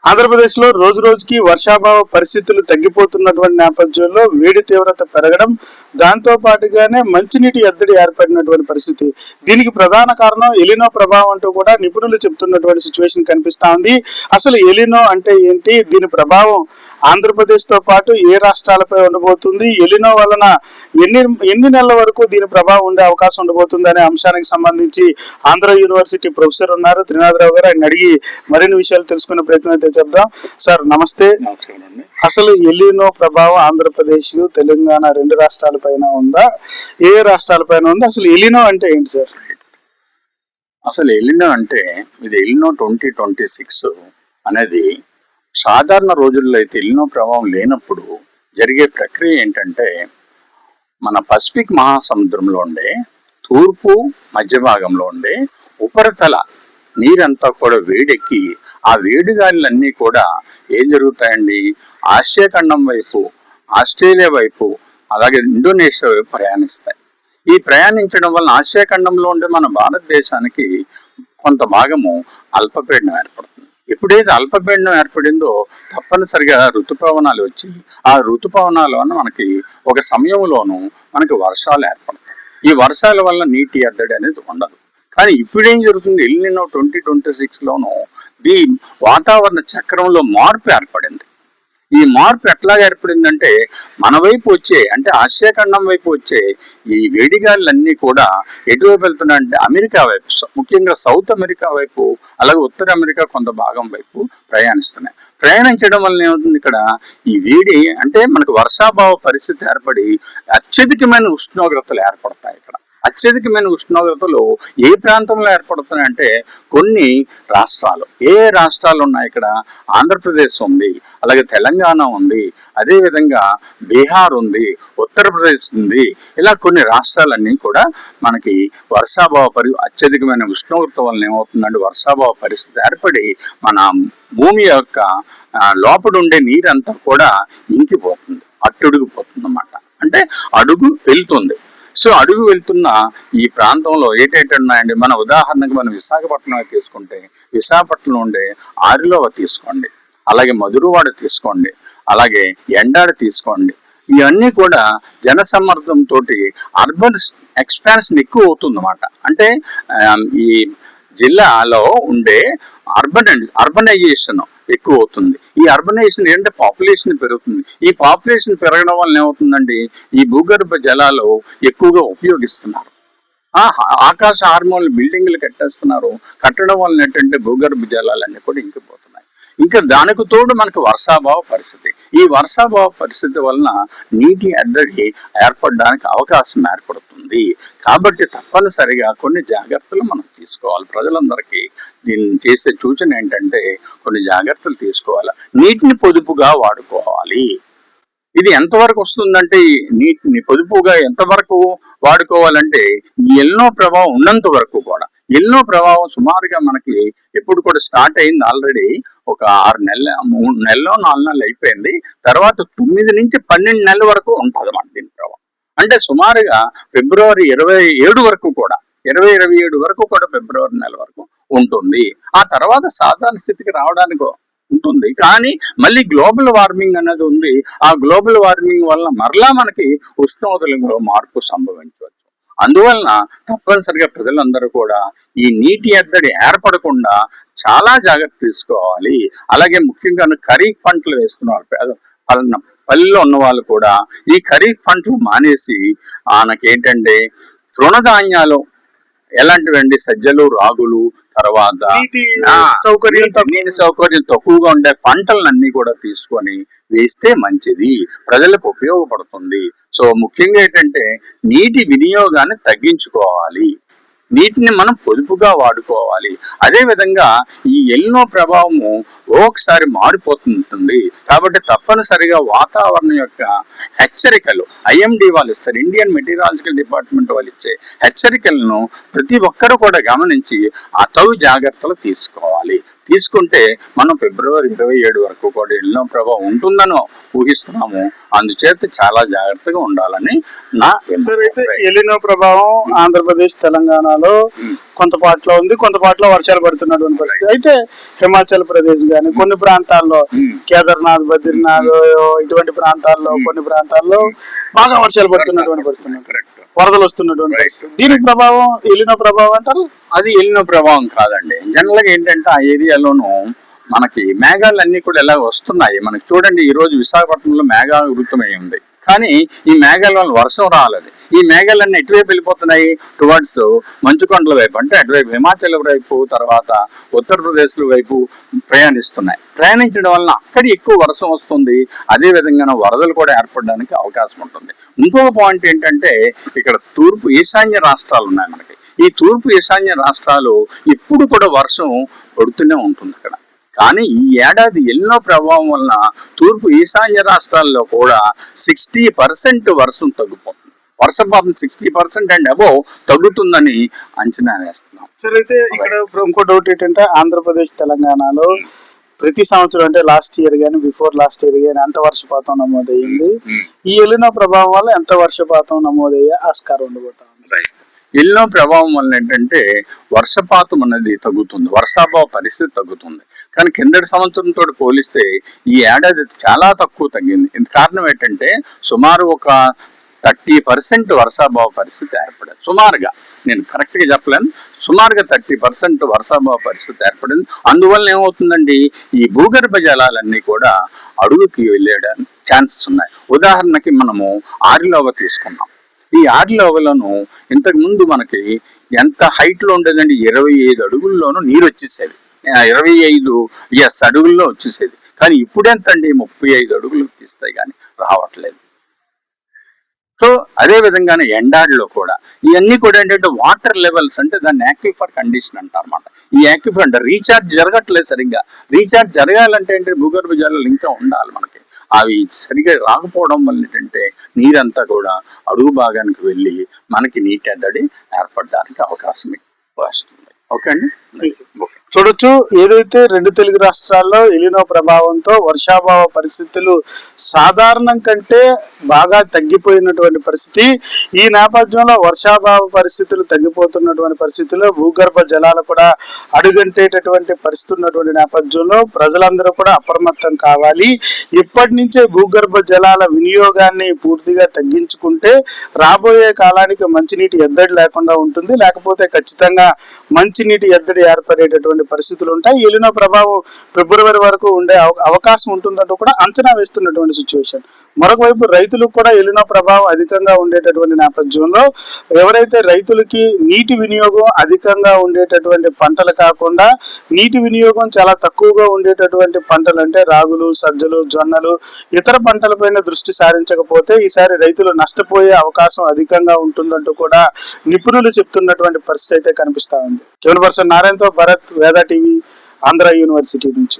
ఆంధ్రప్రదేశ్ లో రోజు రోజుకి వర్షాభావ పరిస్థితులు తగ్గిపోతున్నటువంటి నేపథ్యంలో వేడి తీవ్రత పెరగడం, దాంతో పాటుగానే మంచినీటి ఎద్దడి ఏర్పడినటువంటి పరిస్థితి. దీనికి ప్రధాన కారణం ఎలినో ప్రభావం అంటూ కూడా నిపుణులు చెప్తున్నటువంటి సిచ్యువేషన్ కనిపిస్తా ఉంది. అసలు ఎలినో అంటే ఏంటి, దీని ప్రభావం ఆంధ్రప్రదేశ్ తో పాటు ఏ రాష్ట్రాలపై ఉండబోతుంది, ఎలినో వలన ఎన్ని నెలల వరకు దీని ప్రభావం ఉండే అవకాశం ఉండబోతుంది అనే అంశానికి సంబంధించి ఆంధ్ర యూనివర్సిటీ ప్రొఫెసర్ ఉన్నారు త్రినాథరావు గారు, ఆయన అడిగి మరిన్ని విషయాలు తెలుసుకునే ప్రయత్నం అయితే చేద్దాం. సార్ నమస్తే. అసలు ఎలినో ప్రభావం ఆంధ్రప్రదేశ్, తెలంగాణ రెండు రాష్ట్రాల పైన ఉందా, ఏ రాష్ట్రాల పైన ఉందా, అసలు ఎలినో అంటే ఏంటి సార్? అసలు ఎలినో అంటే ఇది ఎలినో 2026 అనేది సాధారణ రోజుల్లో అయితే ఎలినో ప్రభావం లేనప్పుడు జరిగే ప్రక్రియ ఏంటంటే, మన పసిఫిక్ మహాసముద్రంలో ఉండే తూర్పు మధ్య భాగంలో ఉండే ఉపరితల నీరంతా కూడా వేడెక్కి ఆ వేడి గాలులన్నీ కూడా ఏం జరుగుతాయండి, ఆసియా ఖండం వైపు, ఆస్ట్రేలియా వైపు, అలాగే ఇండోనేషియా వైపు ప్రయాణిస్తాయి. ఈ ప్రయాణించడం వల్ల ఆసియా ఖండంలో ఉండే మన భారతదేశానికి కొంత భాగము అల్పపీడనం ఏర్పడుతుంది. ఎప్పుడైతే అల్పపీడనం ఏర్పడిందో తప్పనిసరిగా ఋతుపవనాలు వచ్చి ఆ ఋతుపవనాల వల్ల మనకి ఒక సమయంలోనూ మనకి వర్షాలు ఏర్పడతాయి. ఈ వర్షాల వల్ల నీటి ఎద్దడి అనేది ఉండదు. కానీ ఇప్పుడేం జరుగుతుంది, ఎల్నినో 2026లోనూ ఈ వాతావరణ చక్రంలో మార్పు ఏర్పడింది. ఈ మార్పు ఎట్లా ఏర్పడిందంటే, మన వైపు వచ్చే అంటే ఆసియా ఖండం వైపు వచ్చే ఈ వేడిగాళ్ళన్నీ కూడా ఎటువైపు వెళ్తున్నాయంటే అమెరికా వైపు, ముఖ్యంగా సౌత్ అమెరికా వైపు, అలాగే ఉత్తర అమెరికా కొంత భాగం వైపు ప్రయాణిస్తున్నాయి. ప్రయాణించడం వల్ల ఏమవుతుంది, ఇక్కడ ఈ వేడి అంటే మనకు వర్షాభావ పరిస్థితి ఏర్పడి అత్యధికమైన ఉష్ణోగ్రతలు ఏర్పడతాయి. ఇక్కడ అత్యధికమైన ఉష్ణోగ్రతలు ఏ ప్రాంతంలో ఏర్పడుతున్నాయంటే కొన్ని రాష్ట్రాలు, ఏ రాష్ట్రాలు ఉన్నాయి ఇక్కడ, ఆంధ్రప్రదేశ్ ఉంది, అలాగే తెలంగాణ ఉంది, అదేవిధంగా బీహార్ ఉంది, ఉత్తరప్రదేశ్ ఉంది. ఇలా కొన్ని రాష్ట్రాలన్నీ కూడా మనకి వర్షాభావ అత్యధికమైన ఉష్ణోగ్రత వలన ఏమవుతుందంటే వర్షాభావ పరిస్థితి ఏర్పడి మన భూమి యొక్క లోపల ఉండే నీరంతా కూడా ఇంకిపోతుంది, అట్టుడిగిపోతుంది అన్నమాట. అంటే అడుగు వెళ్తుంది. సో అడుగు వెళ్తున్న ఈ ప్రాంతంలో ఏటేటి ఉన్నాయండి, మన ఉదాహరణకు మనం విశాఖపట్నం తీసుకుంటే విశాఖపట్నం ఉండే ఆరిలోవ తీసుకోండి, అలాగే మధురవాడ తీసుకోండి, అలాగే ఎండాడ తీసుకోండి. ఇవన్నీ కూడా జనసమ్మర్దంతో అర్బన్ ఎక్స్పాన్షన్ ఎక్కువ అవుతుంది అన్నమాట. అంటే ఈ జిల్లాలో ఉండే అర్బనైజేషన్ ఎక్కువ అవుతుంది. ఈ అర్బనైజేషన్ ఏంటంటే పాపులేషన్ పెరుగుతుంది. ఈ పాపులేషన్ పెరగడం వల్ల ఏమవుతుందండి, ఈ భూగర్భ జలాలు ఎక్కువగా ఉపయోగిస్తున్నారు. ఆకాశ హార్మోన్లు బిల్డింగ్లు కట్టడం వల్ల ఏంటంటే భూగర్భ జలాలన్నీ కూడా ఇంకిపోతున్నాయి. ఇంకా దానికి తోడు మనకు వర్షాభావ పరిస్థితి. ఈ వర్షాభావ పరిస్థితి వలన నీటి ఎద్దడి ఏర్పడడానికి అవకాశం ఏర్పడుతుంది. కాబట్టి తప్పనిసరిగా కొన్ని జాగ్రత్తలు మనం తీసుకోవాలి. ప్రజలందరికీ దీన్ని చేసే సూచన ఏంటంటే కొన్ని జాగ్రత్తలు తీసుకోవాలి. నీటిని పొదుపుగా వాడుకోవాలి. ఇది ఎంతవరకు వస్తుందంటే, నీటిని పొదుపుగా ఎంతవరకు వాడుకోవాలంటే ఈ ఎల్నో ప్రభావం ఉన్నంత వరకు కూడా. ఎల్నో ప్రభావం సుమారుగా మనకి ఎప్పుడు కూడా స్టార్ట్ అయింది, ఆల్రెడీ ఒక 6 నెలలు 3 నెలలో 4 నెలలు అయిపోయింది. తర్వాత 9 నుంచి 12 నెలల వరకు ఉంటుంది అన్నమాట దీని ప్రభావం. అంటే సుమారుగా ఫిబ్రవరి 27 వరకు కూడా 27 వరకు కూడా ఫిబ్రవరి నెల వరకు ఉంటుంది. ఆ తర్వాత సాధారణ స్థితికి రావడానికి ఉంటుంది. కానీ మళ్ళీ గ్లోబల్ వార్మింగ్ అనేది ఉంది. ఆ గ్లోబల్ వార్మింగ్ వల్ల మరలా మనకి ఉష్ణోగ్రతలో మార్పు సంభవించవచ్చు. అందువలన తప్పనిసరిగా ప్రజలందరూ కూడా ఈ నీటి ఎద్దడి ఏర్పడకుండా చాలా జాగ్రత్త తీసుకోవాలి. అలాగే ముఖ్యంగా ఖరీఫ్ పంటలు వేసుకున్నారు పల్లెల్లో ఉన్న వాళ్ళు కూడా ఈ ఖరీఫ్ పంటలు మానేసి మనకేంటంటే తృణధాన్యాలు ఎలాంటివండి, సజ్జలు, రాగులు, తర్వాత నీటి సౌకర్యం తక్కువగా ఉండే పంటలన్నీ కూడా తీసుకొని వేస్తే మంచిది, ప్రజలకు ఉపయోగపడుతుంది. సో ముఖ్యంగా ఏంటంటే నీటి వినియోగాన్ని తగ్గించుకోవాలి, నీటిని మనం పొదుపుగా వాడుకోవాలి. అదే విధంగా ఈ ఎల్నో ప్రభావము ఒకసారి మారిపోతుంటుంది. కాబట్టి తప్పనిసరిగా వాతావరణం యొక్క హెచ్చరికలు IMD వాళ్ళు ఇస్తారు, ఇండియన్ మెటీరియాలజికల్ డిపార్ట్మెంట్ వాళ్ళు ఇచ్చే హెచ్చరికలను ప్రతి ఒక్కరు కూడా గమనించి ఆ తగు జాగ్రత్తలు తీసుకోవాలి. తీసుకుంటే మనం ఫిబ్రవరి 27 వరకు కూడా ఎల్నో ప్రభావం ఉంటుందని ఊహిస్తున్నాము. అందుచేత చాలా జాగ్రత్తగా ఉండాలని నా ఎల్నినో ప్రభావం ఆంధ్రప్రదేశ్, తెలంగాణలో కొంత పాటలో ఉంది, కొంత పాటలో వర్షాలు పడుతున్నటువంటి పరిస్థితి. అయితే హిమాచల్ ప్రదేశ్ కానీ కానీ కొన్ని ప్రాంతాల్లో కేదార్నాథ్, బద్రీనాథ్ ఇటువంటి ప్రాంతాల్లో కొన్ని ప్రాంతాల్లో బాగా వర్షాలు పడుతున్నటువంటి పరిస్థితులు, వరదలు వస్తున్నటువంటి పరిస్థితి. దీనికి ప్రభావం ఎలినో ప్రభావం అంటారు? అది ఎలినో ప్రభావం కాదండి. జనరల్ గా ఏంటంటే ఆ ఏరియాలోనూ మనకి మేఘాలన్నీ కూడా ఎలా వస్తున్నాయి. మనకి చూడండి, ఈ రోజు విశాఖపట్నంలో మేఘావృతమై ఉంది, కానీ ఈ మేఘాల వల్ల వర్షం రాలేదు. ఈ మేఘాలన్నీ ఎటువైపు వెళ్ళిపోతున్నాయి? టువర్డ్స్ మంచుకొండల వైపు, అంటే అటువైపు హిమాచల్ వైపు, తర్వాత ఉత్తరప్రదేశ్ వైపు ప్రయాణిస్తున్నాయి. ప్రయాణించడం వలన అక్కడ ఎక్కువ వర్షం వస్తుంది, అదే విధంగా వరదలు కూడా ఏర్పడడానికి అవకాశం ఉంటుంది. ఇంకొక పాయింట్ ఏంటంటే, ఇక్కడ తూర్పు ఈశాన్య రాష్ట్రాలు ఉన్నాయి మనకి. ఈ తూర్పు ఈశాన్య రాష్ట్రాలు ఇప్పుడు కూడా వర్షం పడుతూనే ఉంటుంది ఇక్కడ. కానీ ఈ ఏడాది ఎన్నో ప్రభావం వలన తూర్పు ఈశాన్య రాష్ట్రాల్లో కూడా 60% వర్షం తగ్గిపోతుంది. వర్షపాతం 60% అండ్ అబోవ్ తగ్గుతుందని అంచనా వేస్తున్నాం. సరే, అయితే ఇక్కడ ఇంకో డౌట్ ఏంటంటే, ఆంధ్రప్రదేశ్, తెలంగాణలో ప్రతి సంవత్సరం అంటే లాస్ట్ ఇయర్ కానీ బిఫోర్ లాస్ట్ ఇయర్ కానీ ఎంత వర్షపాతం నమోదయ్యింది? ఈ ఎలినో ప్రభావం వల్ల ఎంత వర్షపాతం నమోదయ్యే ఆస్కారం ఉండబోతా ఉంది? ఎల్నో ప్రభావం వల్ల ఏంటంటే వర్షపాతం అనేది తగ్గుతుంది, వర్షాభావ పరిస్థితి తగ్గుతుంది. కానీ కిందటి సంవత్సరంతో పోలిస్తే ఈ ఏడాది చాలా తక్కువ తగ్గింది. ఇంత కారణం ఏంటంటే సుమారు ఒక 30% వర్షాభావ పరిస్థితి ఏర్పడింది. సుమారుగా, నేను కరెక్ట్ గా చెప్పలేను, సుమారుగా 30% వర్షాభావ పరిస్థితి ఏర్పడింది. అందువల్ల ఏమవుతుందండి, ఈ భూగర్భ జలాలన్నీ కూడా అడుగుకి వెళ్ళేయడానికి ఛాన్సెస్ ఉన్నాయి. ఉదాహరణకి మనము ఆరిలోవ తీసుకున్నాం. ఈ ఆరిలోవలను ఇంతకు ముందు మనకి ఎంత హైట్ లో ఉండేదండి, 25 అడుగుల్లోనూ నీరు వచ్చేసేది. 25 అడుగుల్లో వచ్చేసేది. కానీ ఇప్పుడు ఎంత అండి, 35 అడుగులు తీస్తాయి కానీ రావట్లేదు. సో అదే విధంగానే ఎండాడిలో కూడా ఇవన్నీ కూడా ఏంటంటే వాటర్ లెవెల్స్, అంటే దాన్ని యాక్విఫర్ కండిషన్ అంటారు అన్నమాట. ఈ యాక్విఫర్ అంటే రీఛార్జ్ జరగట్లేదు సరిగ్గా. రీఛార్జ్ జరగాలంటే ఏంటంటే భూగర్భ జలాలు ఇంకా ఉండాలి మనకి. అవి సరిగ్గా రాకపోవడం వల్ల ఏంటంటే నీరంతా కూడా అడుగు భాగానికి వెళ్ళి మనకి నీటి ఎద్దడి ఏర్పడడానికి అవకాశం వస్తుంది. ఓకే అండి, చూడొచ్చు. ఏదైతే రెండు తెలుగు రాష్ట్రాల్లో ఎలినో ప్రభావంతో వర్షాభావ పరిస్థితులు సాధారణం కంటే బాగా తగ్గిపోయినటువంటి పరిస్థితి. ఈ నేపథ్యంలో వర్షాభావ పరిస్థితులు తగ్గిపోతున్నటువంటి పరిస్థితుల్లో భూగర్భ జలాలు కూడా అడుగంటేటటువంటి పరిస్థితి ఉన్నటువంటి నేపథ్యంలో ప్రజలందరూ కూడా అప్రమత్తం కావాలి. ఇప్పటి నుంచే భూగర్భ జలాల వినియోగాన్ని పూర్తిగా తగ్గించుకుంటే రాబోయే కాలానికి మంచినీటి ఎద్దడి లేకుండా ఉంటుంది. లేకపోతే ఖచ్చితంగా మంచినీటి ఎద్దడి ఏర్పడేటటువంటి పరిస్థితులు ఉంటాయి. ఎలినో ప్రభావం ఫిబ్రవరి వరకు ఉండే అవకాశం ఉంటుందంటూ కూడా అంచనా వేస్తున్నటువంటి సిచ్యువేషన్. మరొక వైపు రైతులకు కూడా ఎలినో ప్రభావం అధికంగా ఉండేటటువంటి నేపథ్యంలో ఎవరైతే రైతులకి నీటి వినియోగం అధికంగా ఉండేటటువంటి పంటలు కాకుండా నీటి వినియోగం చాలా తక్కువగా ఉండేటటువంటి పంటలు అంటే రాగులు, సజ్జలు, జొన్నలు, ఇతర పంటలపైన దృష్టి సారించకపోతే ఈసారి రైతులు నష్టపోయే అవకాశం అధికంగా ఉంటుందంటూ కూడా నిపుణులు చెప్తున్నటువంటి పరిస్థితి అయితే కనిపిస్తా ఉంది. కెమెరా పర్సన్ నారాయణతో భరత్, వేదా టీవీ, ఆంధ్ర యూనివర్సిటీ నుంచి.